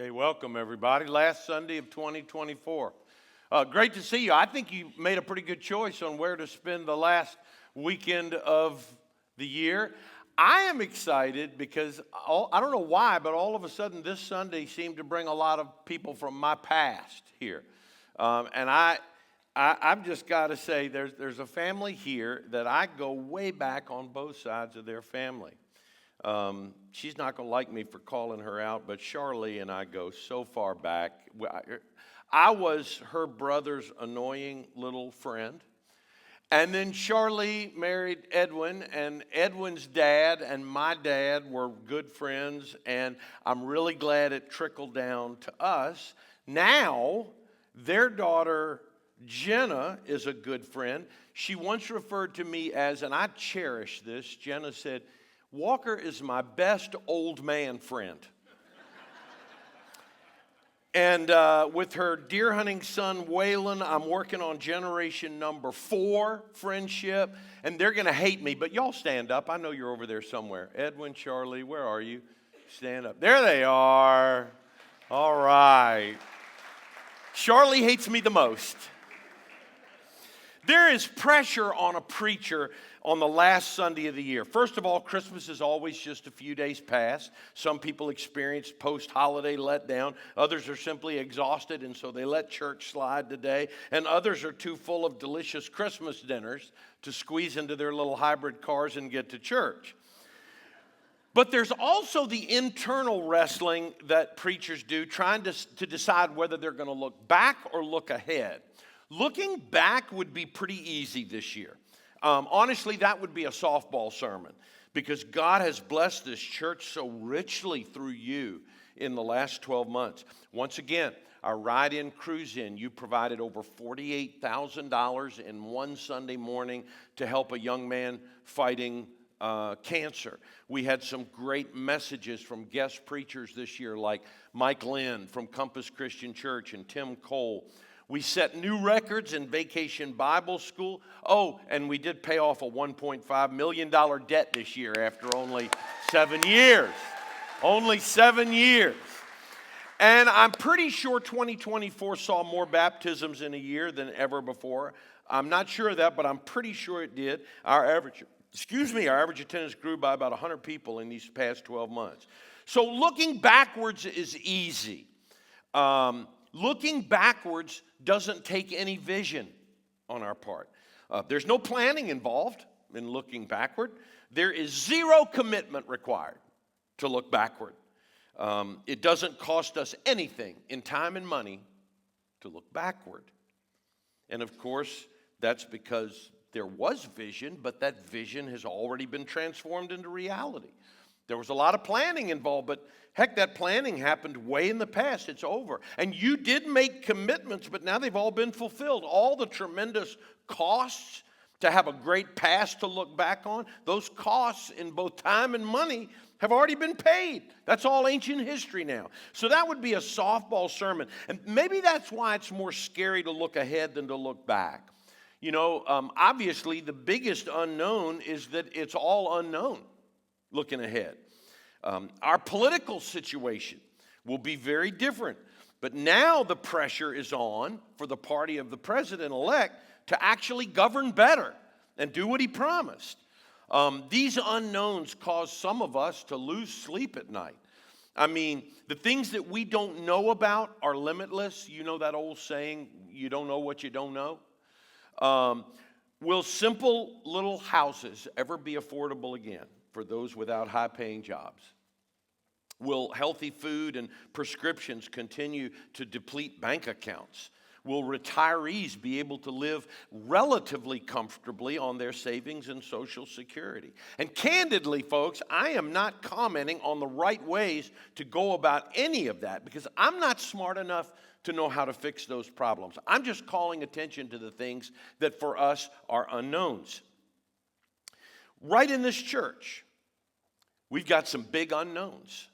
Hey, welcome everybody. Last Sunday of 2024. Great to see you. I think you made a pretty good choice on where to spend the last weekend of the year. I am excited because I don't know why, but all of a sudden this Sunday seemed to bring a lot of people from my past here. I've just got to say there's a family here that I go way back on both sides of their family. She's not going to like me for calling her out, but Charlie and I go so far back. I was her brother's annoying little friend. And then Charlie married Edwin, and Edwin's dad and my dad were good friends, and I'm really glad it trickled down to us. Now, their daughter, Jenna, is a good friend. She once referred to me as, and I cherish this, Jenna said, Walker is my best old man friend. And with her deer hunting son, Waylon, I'm working on generation number 4 friendship. And they're going to hate me, but y'all stand up. I know you're over there somewhere. Edwin, Charlie, where are you? Stand up. There they are. All right. Charlie hates me the most. There is pressure on a preacher on the last Sunday of the year. First of all, Christmas is always just a few days past. Some people experience post-holiday letdown. Others are simply exhausted, and so they let church slide today. And others are too full of delicious Christmas dinners to squeeze into their little hybrid cars and get to church. But there's also the internal wrestling that preachers do, trying to decide whether they're going to look back or look ahead. Looking back would be pretty easy this year. Honestly, that would be a softball sermon because God has blessed this church so richly through you in the last 12 months. Once again, our ride-in, cruise-in, you provided over $48,000 in one Sunday morning to help a young man fighting cancer. We had some great messages from guest preachers this year like Mike Lynn from Compass Christian Church and Tim Cole. We set new records in Vacation Bible School. Oh, and we did pay off a $1.5 million debt this year after only 7 years. Only 7 years. And I'm pretty sure 2024 saw more baptisms in a year than ever before. I'm not sure of that, but I'm pretty sure it did. Our average attendance grew by about 100 people in these past 12 months. So looking backwards is easy. Looking backwards doesn't take any vision on our part. There's no planning involved in looking backward. There is zero commitment required to look backward. It doesn't cost us anything in time and money to look backward. And of course, that's because there was vision, but that vision has already been transformed into reality. There was a lot of planning involved, but heck, that planning happened way in the past. It's over. And you did make commitments, but now they've all been fulfilled. All the tremendous costs to have a great past to look back on, those costs in both time and money have already been paid. That's all ancient history now. So that would be a softball sermon. And maybe that's why it's more scary to look ahead than to look back. You know, obviously the biggest unknown is that it's all unknown. Looking ahead. Our political situation will be very different. But now the pressure is on for the party of the president-elect to actually govern better and do what he promised. These unknowns cause some of us to lose sleep at night. I mean, the things that we don't know about are limitless. You know that old saying, you don't know what you don't know? Will simple little houses ever be affordable again for those without high-paying jobs? Will healthy food and prescriptions continue to deplete bank accounts? Will retirees be able to live relatively comfortably on their savings and Social Security? And candidly, folks, I am not commenting on the right ways to go about any of that because I'm not smart enough to know how to fix those problems. I'm just calling attention to the things that for us are unknowns. Right in this church, we've got some big unknowns.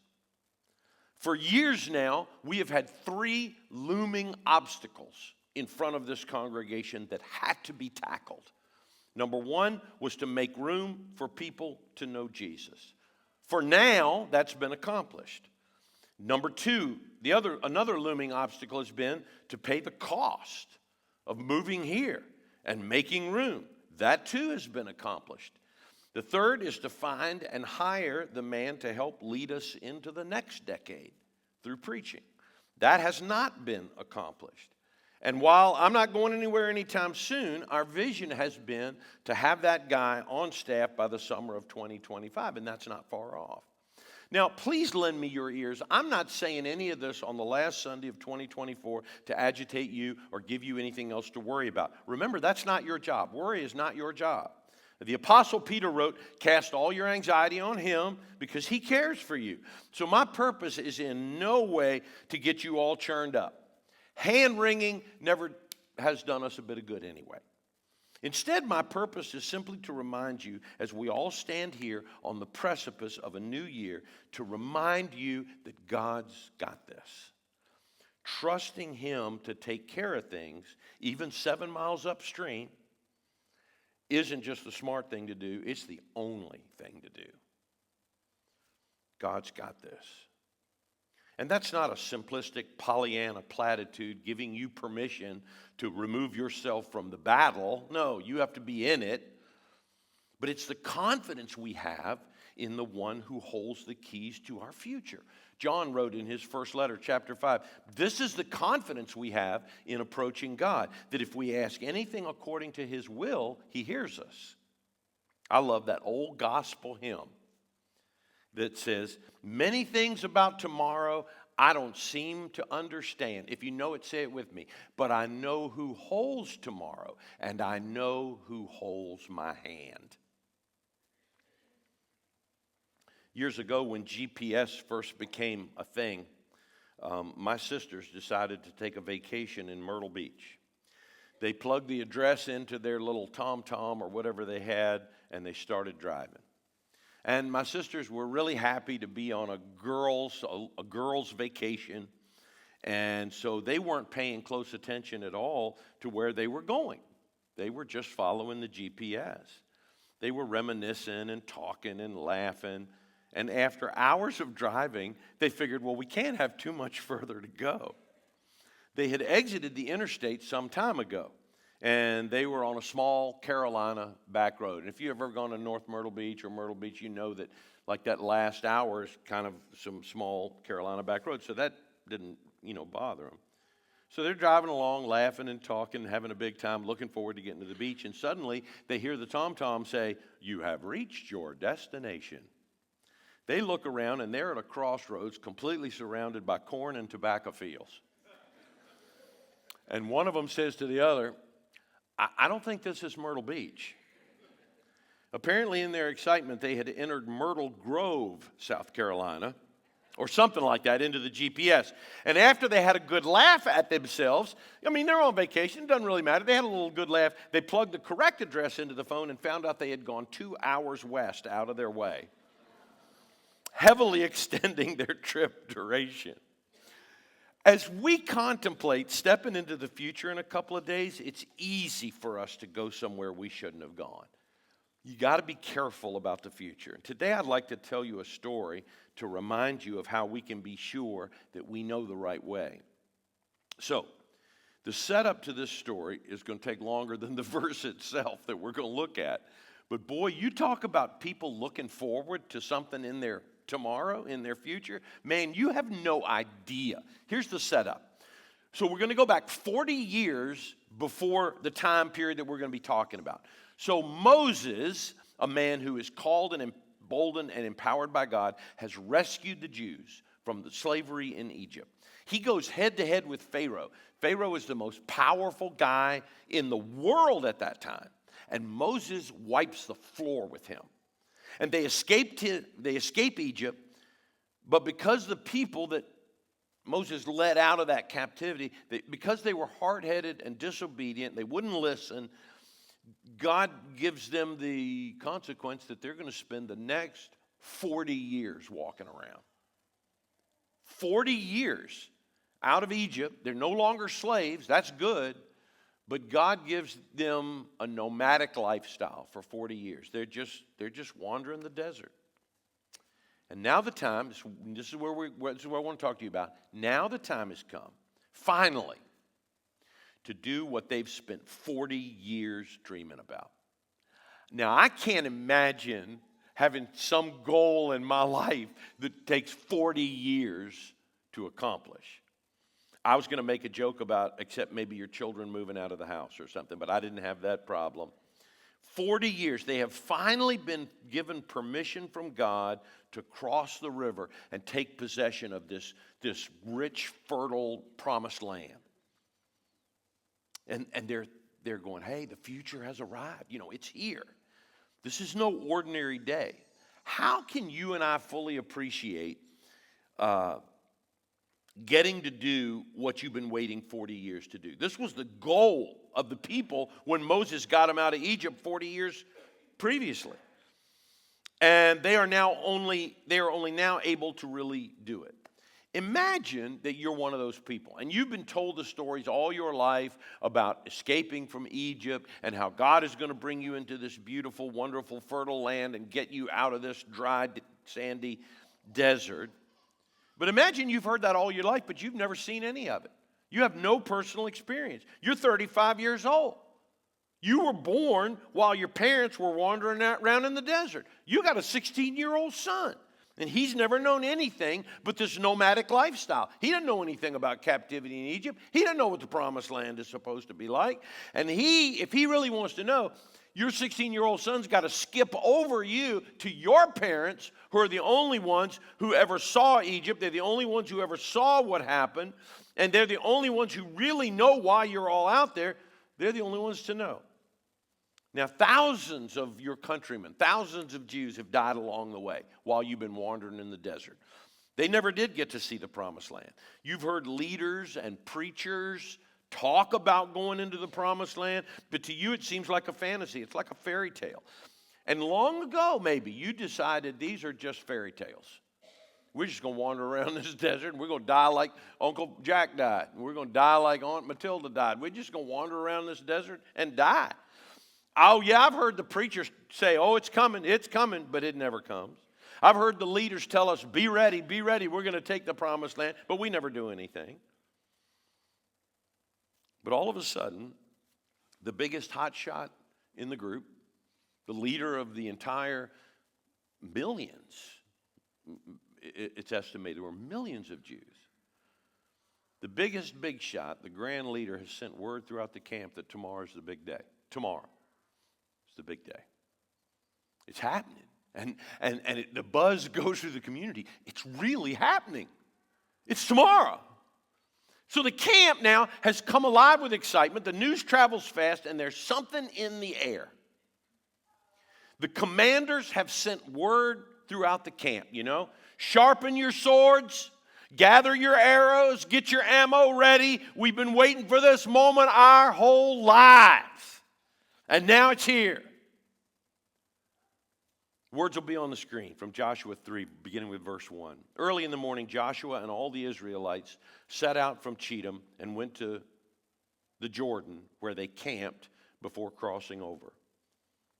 For years now, we have had 3 looming obstacles in front of this congregation that had to be tackled. Number 1 was to make room for people to know Jesus. For now, that's been accomplished. Number two, another looming obstacle has been to pay the cost of moving here and making room. That too has been accomplished. The third is to find and hire the man to help lead us into the next decade through preaching. That has not been accomplished. And while I'm not going anywhere anytime soon, our vision has been to have that guy on staff by the summer of 2025, and that's not far off. Now, please lend me your ears. I'm not saying any of this on the last Sunday of 2024 to agitate you or give you anything else to worry about. Remember, that's not your job. Worry is not your job. The Apostle Peter wrote, cast all your anxiety on him because he cares for you. So my purpose is in no way to get you all churned up. Hand-wringing never has done us a bit of good anyway. Instead, my purpose is simply to remind you, as we all stand here on the precipice of a new year, to remind you that God's got this. Trusting him to take care of things, even 7 miles upstream, isn't just the smart thing to do, it's the only thing to do. God's got this. And that's not a simplistic Pollyanna platitude giving you permission to remove yourself from the battle. No, you have to be in it. But it's the confidence we have in the one who holds the keys to our future. John wrote in his first letter, chapter 5, this is the confidence we have in approaching God, that if we ask anything according to his will, he hears us. I love that old gospel hymn that says, many things about tomorrow I don't seem to understand. If you know it, say it with me. But I know who holds tomorrow, and I know who holds my hand. Years ago, when GPS first became a thing, my sisters decided to take a vacation in Myrtle Beach. They plugged the address into their little TomTom or whatever they had, and they started driving. And my sisters were really happy to be on a girls' vacation, and so they weren't paying close attention at all to where they were going. They were just following the GPS. They were reminiscing and talking and laughing. And after hours of driving, they figured, well, we can't have too much further to go. They had exited the interstate some time ago, and they were on a small Carolina back road. And if you've ever gone to North Myrtle Beach or Myrtle Beach, you know that like that last hour is kind of some small Carolina back road. So that didn't, bother them. So they're driving along, laughing and talking, having a big time, looking forward to getting to the beach. And suddenly they hear the TomTom say, you have reached your destination. They look around, and they're at a crossroads completely surrounded by corn and tobacco fields. And one of them says to the other, I don't think this is Myrtle Beach. Apparently, in their excitement, they had entered Myrtle Grove, South Carolina, or something like that, into the GPS. And after they had a good laugh at themselves, they're on vacation, it doesn't really matter. They had a little good laugh. They plugged the correct address into the phone and found out they had gone 2 hours west out of their way, heavily extending their trip duration. As we contemplate stepping into the future in a couple of days, it's easy for us to go somewhere we shouldn't have gone. You got to be careful about the future. Today I'd like to tell you a story to remind you of how we can be sure that we know the right way. So, the setup to this story is going to take longer than the verse itself that we're going to look at. But boy, you talk about people looking forward to something in their tomorrow, in their future. Man, you have no idea. Here's the setup. So we're going to go back 40 years before the time period that we're going to be talking about. So Moses, a man who is called and emboldened and empowered by God, has rescued the Jews from the slavery in Egypt. He goes head to head with Pharaoh. Pharaoh is the most powerful guy in the world at that time. And Moses wipes the floor with him. And they escape Egypt, but because the people that Moses led out of that captivity, because they were hard-headed and disobedient, they wouldn't listen, God gives them the consequence that they're going to spend the next 40 years walking around. 40 years out of Egypt. They're no longer slaves. That's good. But God gives them a nomadic lifestyle for 40 years. They're just wandering the desert. And now the time, this is what I want to talk to you about. Now the time has come, finally, to do what they've spent 40 years dreaming about. Now, I can't imagine having some goal in my life that takes 40 years to accomplish. I was going to make a joke about, except maybe your children moving out of the house or something, but I didn't have that problem. 40 years, they have finally been given permission from God to cross the river and take possession of this rich, fertile, promised land. And they're going, hey, the future has arrived. It's here. This is no ordinary day. How can you and I fully appreciate getting to do what you've been waiting 40 years to do? This was the goal of the people when Moses got them out of Egypt 40 years previously. And they are only now able to really do it. Imagine that you're one of those people, and you've been told the stories all your life about escaping from Egypt and how God is going to bring you into this beautiful, wonderful, fertile land and get you out of this dry, sandy desert. But imagine you've heard that all your life, but you've never seen any of it. You have no personal experience. You're 35 years old. You were born while your parents were wandering around in the desert. You got a 16-year-old son. And he's never known anything but this nomadic lifestyle. He doesn't know anything about captivity in Egypt. He doesn't know what the promised land is supposed to be like. And if he really wants to know, your 16-year-old son's got to skip over you to your parents, who are the only ones who ever saw Egypt. They're the only ones who ever saw what happened. And they're the only ones who really know why you're all out there. They're the only ones to know. Now, thousands of your countrymen, thousands of Jews have died along the way while you've been wandering in the desert. They never did get to see the promised land. You've heard leaders and preachers talk about going into the promised land, but to you it seems like a fantasy. It's like a fairy tale. And long ago, maybe, you decided these are just fairy tales. We're just going to wander around this desert, and we're going to die like Uncle Jack died. And we're going to die like Aunt Matilda died. We're just going to wander around this desert and die. Oh, yeah, I've heard the preachers say, oh, it's coming, but it never comes. I've heard the leaders tell us, be ready, we're going to take the promised land, but we never do anything. But all of a sudden, the biggest hotshot in the group, the leader of the entire millions, it's estimated there were millions of Jews. The biggest big shot, the grand leader, has sent word throughout the camp that tomorrow's the big day. Tomorrow. The big day. It's happening. And the buzz goes through the community. It's really happening. It's tomorrow. So the camp now has come alive with excitement. The news travels fast, and there's something in the air. The commanders have sent word throughout the camp, Sharpen your swords, gather your arrows, get your ammo ready. We've been waiting for this moment our whole lives. And now it's here. Words will be on the screen from Joshua 3, beginning with verse 1. Early in the morning, Joshua and all the Israelites set out from Cheatham and went to the Jordan, where they camped before crossing over.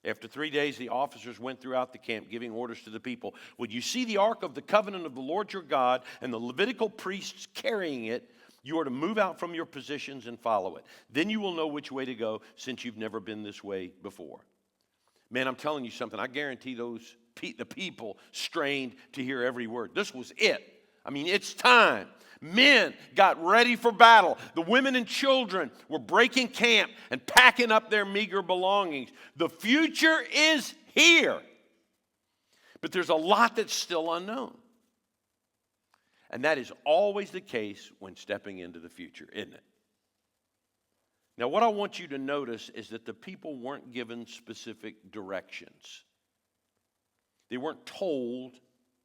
After 3 days, the officers went throughout the camp, giving orders to the people. When you see the ark of the covenant of the Lord your God and the Levitical priests carrying it, you are to move out from your positions and follow it. Then you will know which way to go, since you've never been this way before. Man, I'm telling you something. I guarantee the people strained to hear every word. This was it. I mean, it's time. Men got ready for battle. The women and children were breaking camp and packing up their meager belongings. The future is here. But there's a lot that's still unknown. And that is always the case when stepping into the future, isn't it? Now, what I want you to notice is that the people weren't given specific directions. They weren't told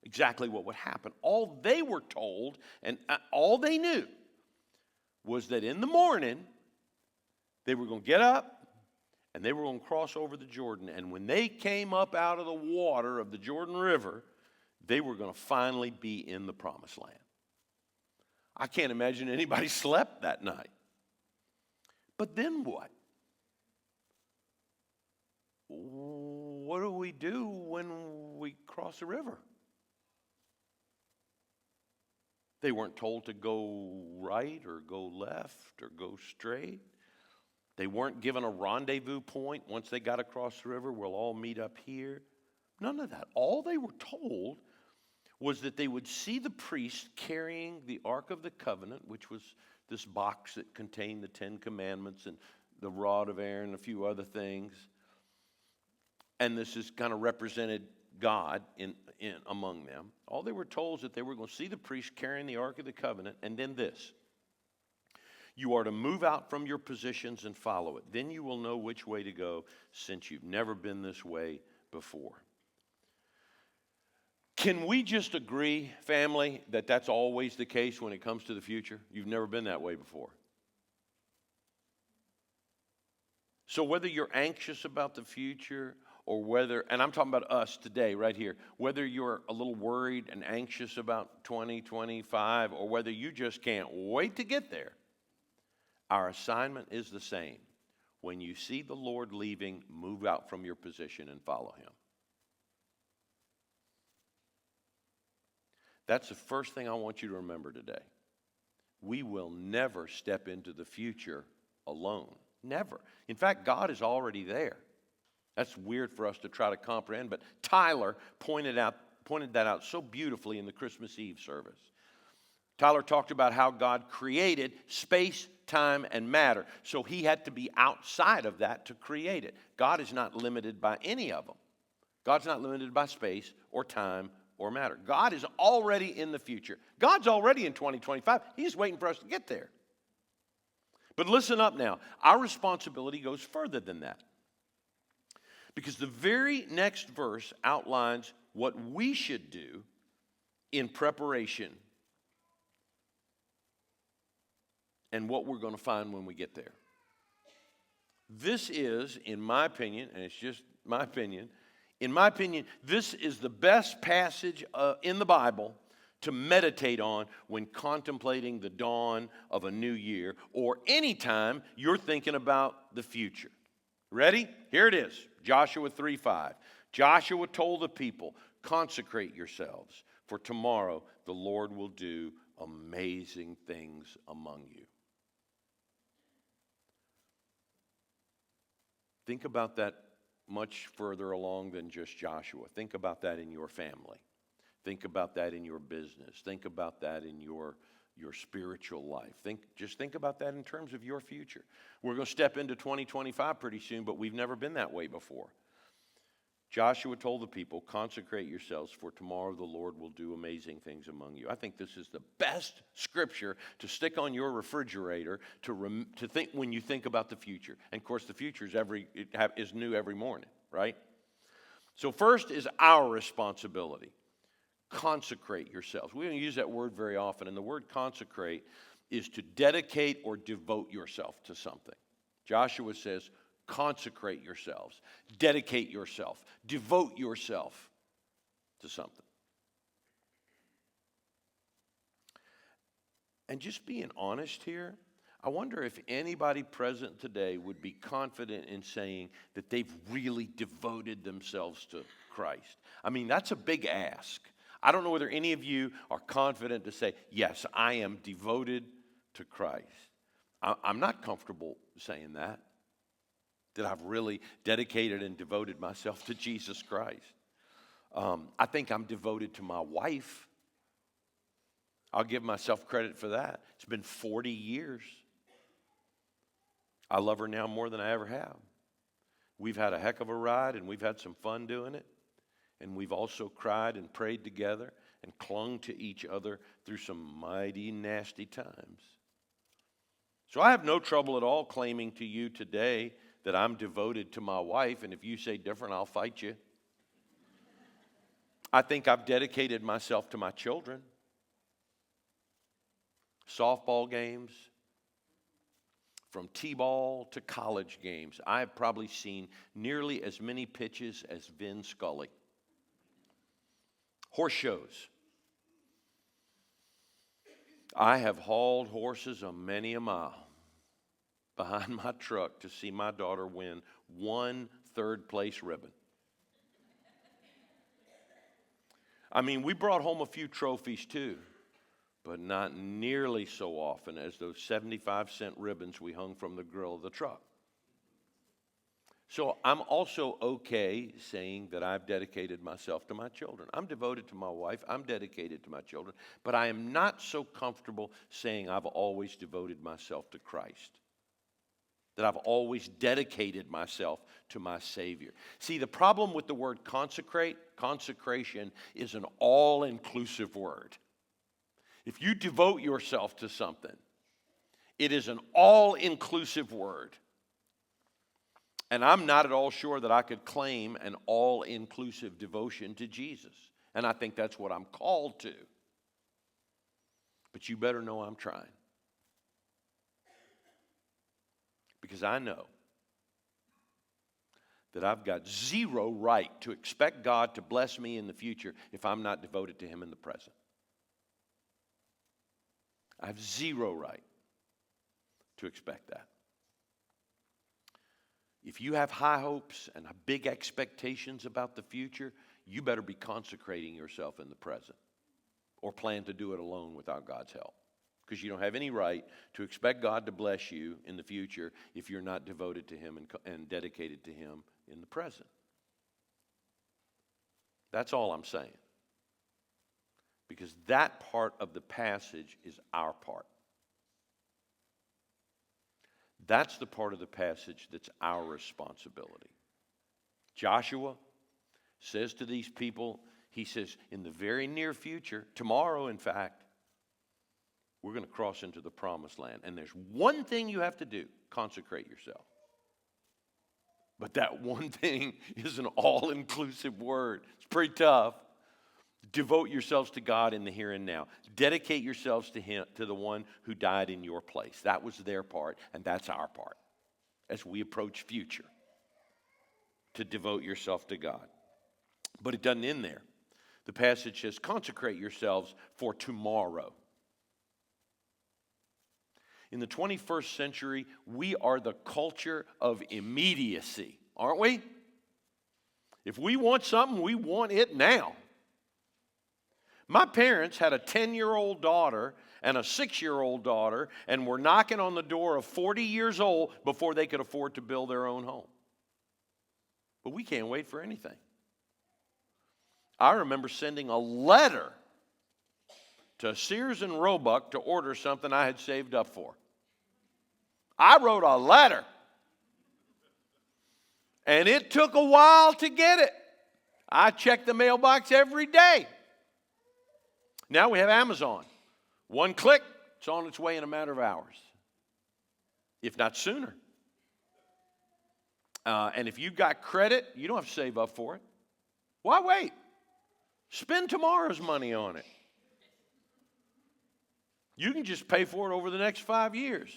exactly what would happen. All they were told, and all they knew, was that in the morning, they were going to get up, and they were going to cross over the Jordan. And when they came up out of the water of the Jordan River, they were going to finally be in the promised land. I can't imagine anybody slept that night. But then what? What do we do when we cross the river? They weren't told to go right or go left or go straight. They weren't given a rendezvous point. Once they got across the river, we'll all meet up here. None of that. All they were told was that they would see the priest carrying the Ark of the Covenant, which was this box that contained the 10 Commandments and the rod of Aaron and a few other things. And this is kind of represented God in among them. All they were told is that they were going to see the priest carrying the Ark of the Covenant, and then this. You are to move out from your positions and follow it. Then you will know which way to go, since you've never been this way before. Can we just agree, family, that that's always the case when it comes to the future? You've never been that way before. So whether you're anxious about the future or whether, and I'm talking about us today right here, whether you're a little worried and anxious about 2025 or whether you just can't wait to get there, our assignment is the same. When you see the Lord leaving, move out from your position and follow him. That's the first thing I want you to remember today. We will never step into the future alone. Never. In fact, God is already there. That's weird for us to try to comprehend, but Tyler pointed that out so beautifully in the Christmas Eve service. Tyler talked about how God created space, time, and matter. So he had to be outside of that to create it. God is not limited by any of them. God's not limited by space or time or matter. God is already in the future. God's already in 2025. He's waiting for us to get there. But listen up now. Our responsibility goes further than that. Because the very next verse outlines what we should do in preparation and what we're going to find when we get there. This is, in my opinion, and it's just my opinion, this is the best passage in the Bible to meditate on when contemplating the dawn of a new year or anytime you're thinking about the future. Ready? Here it is, Joshua 3:5. Joshua told the people, consecrate yourselves, for tomorrow the Lord will do amazing things among you. Think about that much further along than just Joshua. Think about that in your family. Think about that in your business. Think about that in your spiritual life. Just think about that in terms of your future. We're going to step into 2025 pretty soon, but we've never been that way before. Joshua told the people, consecrate yourselves, for tomorrow the Lord will do amazing things among you. I think this is the best scripture to stick on your refrigerator to think when you think about the future. And of course, the future is new every morning, right? So first is our responsibility. Consecrate yourselves. We don't use that word very often, and the word consecrate is to dedicate or devote yourself to something. Joshua says, consecrate yourselves, dedicate yourself, devote yourself to something. And just being honest here, I wonder if anybody present today would be confident in saying that they've really devoted themselves to Christ. I mean, that's a big ask. I don't know whether any of you are confident to say, yes, I am devoted to Christ. I'm not comfortable saying that I've really dedicated and devoted myself to Jesus Christ. I think I'm devoted to my wife. I'll give myself credit for that. It's been 40 years. I love her now more than I ever have. We've had a heck of a ride, and we've had some fun doing it. And we've also cried and prayed together and clung to each other through some mighty nasty times. So I have no trouble at all claiming to you today that I'm devoted to my wife, and if you say different, I'll fight you. I think I've dedicated myself to my children. Softball games, from t-ball to college games. I've probably seen nearly as many pitches as Vin Scully. Horse shows. I have hauled horses a many a mile behind my truck to see my daughter win one third-place ribbon. I mean, we brought home a few trophies too, but not nearly so often as those 75-cent ribbons we hung from the grill of the truck. So I'm also okay saying that I've dedicated myself to my children. I'm devoted to my wife. I'm dedicated to my children. But I am not so comfortable saying I've always devoted myself to Christ, that I've always dedicated myself to my Savior. See, the problem with the word consecration is an all-inclusive word. If you devote yourself to something, it is an all-inclusive word. And I'm not at all sure that I could claim an all-inclusive devotion to Jesus. And I think that's what I'm called to. But you better know I'm trying. Because I know that I've got zero right to expect God to bless me in the future if I'm not devoted to Him in the present. I have zero right to expect that. If you have high hopes and big expectations about the future, you better be consecrating yourself in the present or plan to do it alone without God's help. Because you don't have any right to expect God to bless you in the future if you're not devoted to Him and dedicated to Him in the present. That's all I'm saying. Because that part of the passage is our part. That's the part of the passage that's our responsibility. Joshua says to these people, he says, in the very near future, tomorrow in fact, we're going to cross into the promised land. And there's one thing you have to do, consecrate yourself. But that one thing is an all-inclusive word. It's pretty tough. Devote yourselves to God in the here and now. Dedicate yourselves to Him, to the one who died in your place. That was their part, and that's our part as we approach future, to devote yourself to God. But it doesn't end there. The passage says, consecrate yourselves for tomorrow. In the 21st century, we are the culture of immediacy, aren't we? If we want something, we want it now. My parents had a 10-year-old daughter and a 6-year-old daughter and were knocking on the door of 40 years old before they could afford to build their own home. But we can't wait for anything. I remember sending a letter to Sears and Roebuck to order something I had saved up for. I wrote a letter. And it took a while to get it. I checked the mailbox every day. Now we have Amazon. One click, it's on its way in a matter of hours, if not sooner. And if you've got credit, you don't have to save up for it. Why wait? Spend tomorrow's money on it. You can just pay for it over the next 5 years.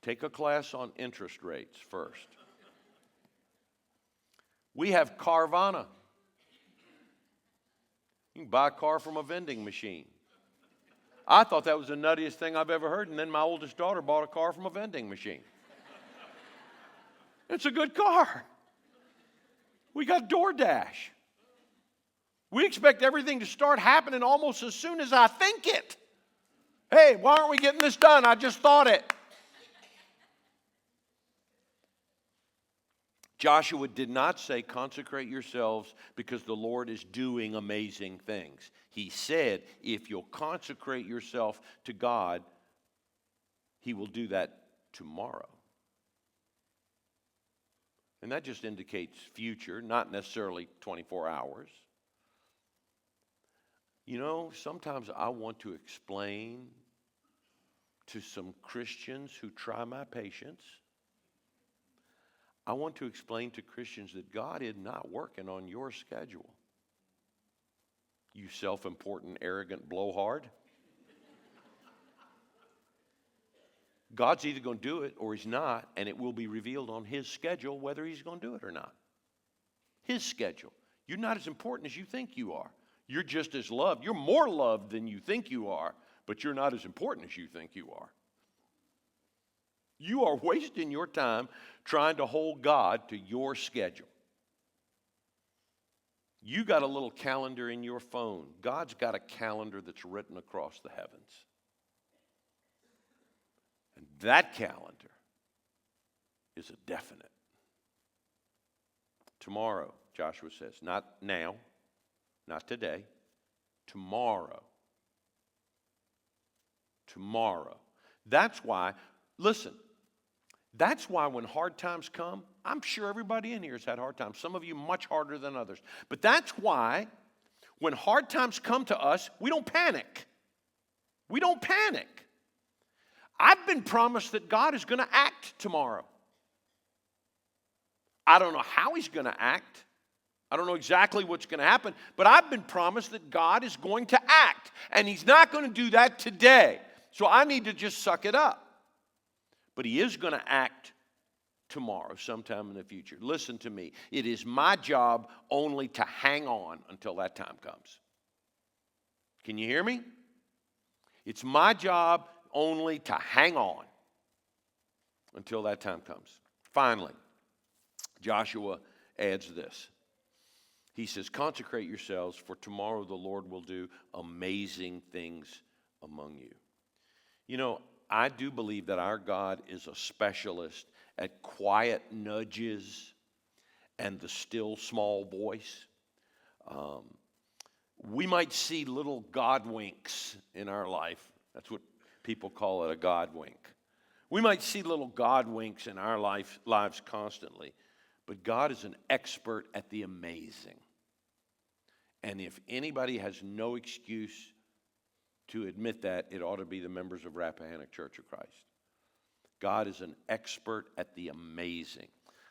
Take a class on interest rates first. We have Carvana. You can buy a car from a vending machine. I thought that was the nuttiest thing I've ever heard, and then my oldest daughter bought a car from a vending machine. It's a good car. We got DoorDash. We expect everything to start happening almost as soon as I think it. Hey, why aren't we getting this done? I just thought it. Joshua did not say, consecrate yourselves because the Lord is doing amazing things. He said, if you'll consecrate yourself to God, He will do that tomorrow. And that just indicates future, not necessarily 24 hours. You know, sometimes I want to explain to some Christians who try my patience, I want to explain to Christians that God is not working on your schedule. You self-important, arrogant blowhard. God's either going to do it or He's not, and it will be revealed on His schedule whether He's going to do it or not. His schedule. You're not as important as you think you are. You're just as loved. You're more loved than you think you are, but you're not as important as you think you are. You are wasting your time trying to hold God to your schedule. You got a little calendar in your phone. God's got a calendar that's written across the heavens. And that calendar is a definite. Tomorrow, Joshua says, not now, not today, tomorrow. Tomorrow. That's why, listen, that's why when hard times come, I'm sure everybody in here has had hard times. Some of you much harder than others. But that's why when hard times come to us, we don't panic. We don't panic. I've been promised that God is going to act tomorrow. I don't know how he's going to act. I don't know exactly what's going to happen, but I've been promised that God is going to act, and he's not going to do that today. So I need to just suck it up. But he is going to act tomorrow, sometime in the future. Listen to me. It is my job only to hang on until that time comes. Can you hear me? It's my job only to hang on until that time comes. Finally, Joshua adds this. He says, consecrate yourselves, for tomorrow the Lord will do amazing things among you. You know, I do believe that our God is a specialist at quiet nudges and the still small voice. We might see little God winks in our life. That's what people call it, a God wink. We might see little God winks in our lives constantly, but God is an expert at the amazing. And if anybody has no excuse to admit that, it ought to be the members of Rappahannock Church of Christ. God is an expert at the amazing.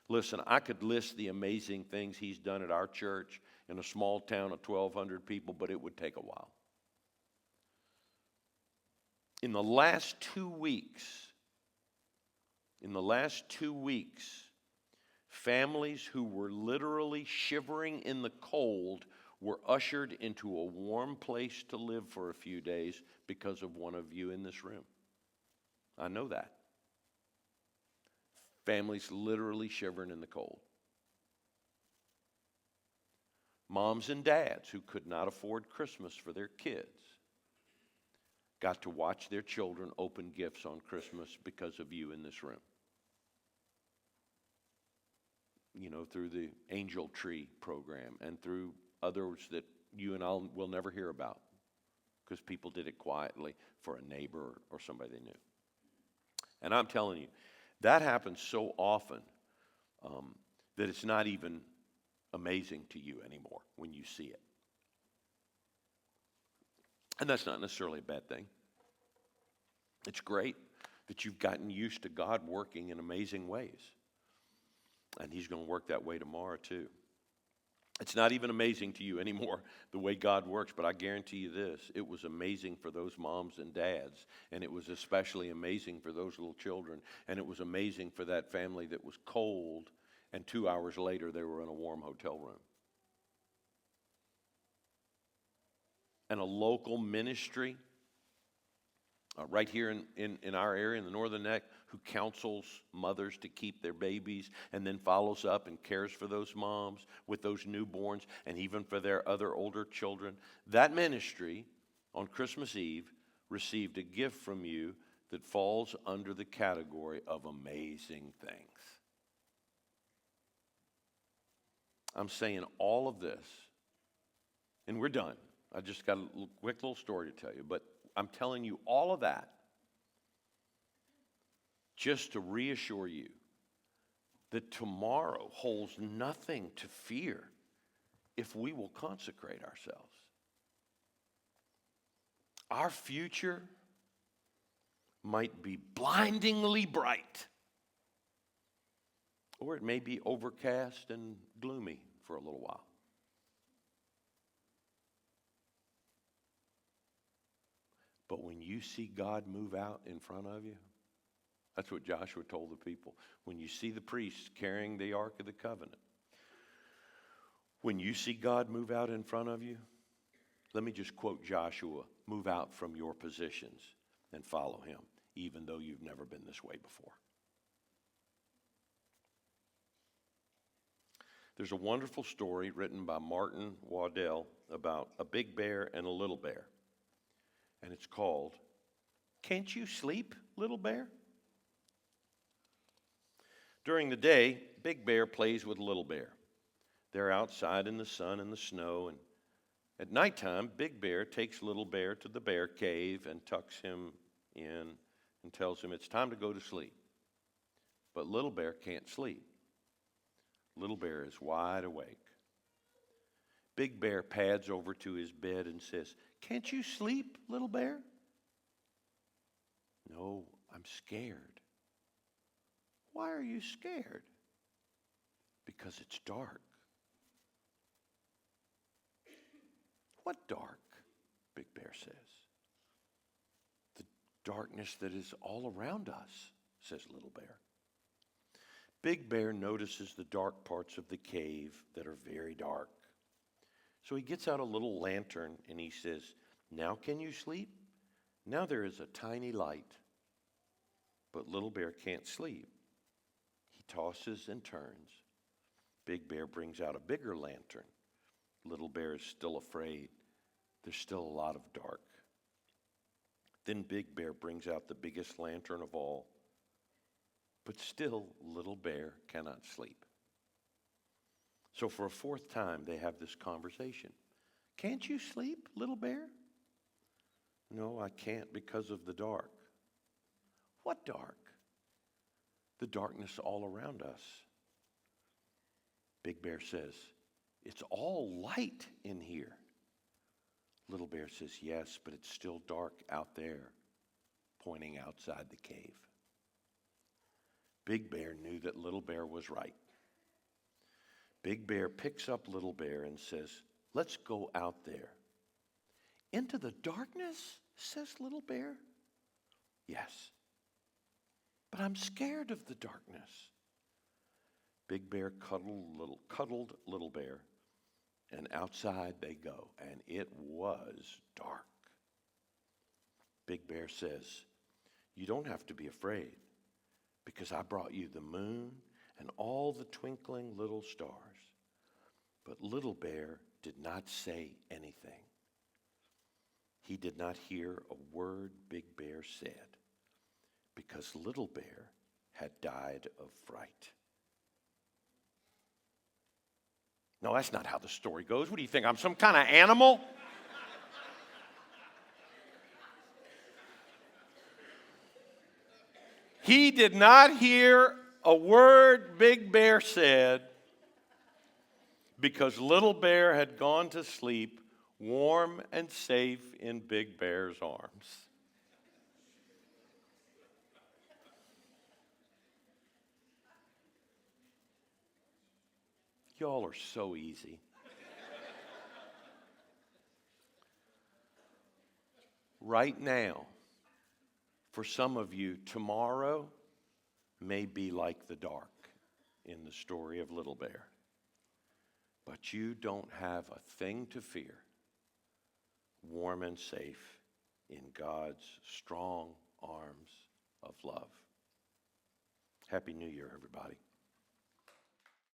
Listen, I could list the amazing things he's done at our church in a small town of 1,200 people, but it would take a while. In the last 2 weeks, families who were literally shivering in the cold were ushered into a warm place to live for a few days because of one of you in this room. I know that. Families literally shivering in the cold. Moms and dads who could not afford Christmas for their kids got to watch their children open gifts on Christmas because of you in this room. You know, through the Angel Tree program and through others that you and I will never hear about because people did it quietly for a neighbor or somebody they knew. And I'm telling you, that happens so often that it's not even amazing to you anymore when you see it. And that's not necessarily a bad thing. It's great that you've gotten used to God working in amazing ways. And he's going to work that way tomorrow too. It's not even amazing to you anymore the way God works, but I guarantee you this, it was amazing for those moms and dads, and it was especially amazing for those little children, and it was amazing for that family that was cold, and 2 hours later they were in a warm hotel room. And a local ministry right here in our area, in the Northern Neck, who counsels mothers to keep their babies and then follows up and cares for those moms with those newborns and even for their other older children. That ministry on Christmas Eve received a gift from you that falls under the category of amazing things. I'm saying all of this, and we're done. I just got a quick little story to tell you, but I'm telling you all of that just to reassure you that tomorrow holds nothing to fear if we will consecrate ourselves. Our future might be blindingly bright, or it may be overcast and gloomy for a little while. But when you see God move out in front of you, that's what Joshua told the people. When you see the priests carrying the Ark of the Covenant, when you see God move out in front of you, let me just quote Joshua, move out from your positions and follow him, even though you've never been this way before. There's a wonderful story written by Martin Waddell about a big bear and a little bear. And it's called, Can't You Sleep, Little Bear? During the day, Big Bear plays with Little Bear. They're outside in the sun and the snow, and at nighttime, Big Bear takes Little Bear to the bear cave and tucks him in and tells him it's time to go to sleep. But Little Bear can't sleep. Little Bear is wide awake. Big Bear pads over to his bed and says, Can't you sleep, Little Bear? No, I'm scared. Why are you scared? Because it's dark. What dark? Big Bear says. The darkness that is all around us, says Little Bear. Big Bear notices the dark parts of the cave that are very dark. So he gets out a little lantern and he says, Now can you sleep? Now there is a tiny light. But Little Bear can't sleep. He tosses and turns. Big Bear brings out a bigger lantern. Little Bear is still afraid. There's still a lot of dark. Then Big Bear brings out the biggest lantern of all. But still, Little Bear cannot sleep. So for a fourth time, they have this conversation. Can't you sleep, Little Bear? No, I can't because of the dark. What dark? The darkness all around us. Big Bear says, It's all light in here. Little Bear says, Yes, but it's still dark out there, pointing outside the cave. Big Bear knew that Little Bear was right. Big Bear picks up Little Bear and says, Let's go out there. Into the darkness, says Little Bear. Yes, but I'm scared of the darkness. Big Bear cuddled Little Bear, and outside they go, and it was dark. Big Bear says, You don't have to be afraid, because I brought you the moon and all the twinkling little stars. But Little Bear did not say anything. He did not hear a word Big Bear said, because Little Bear had died of fright. No, that's not how the story goes. What do you think? I'm some kind of animal? He did not hear a word Big Bear said because Little Bear had gone to sleep warm and safe in Big Bear's arms. Y'all are so easy. Right now, for some of you, tomorrow may be like the dark in the story of Little Bear. But you don't have a thing to fear, warm and safe in God's strong arms of love. Happy New Year, everybody.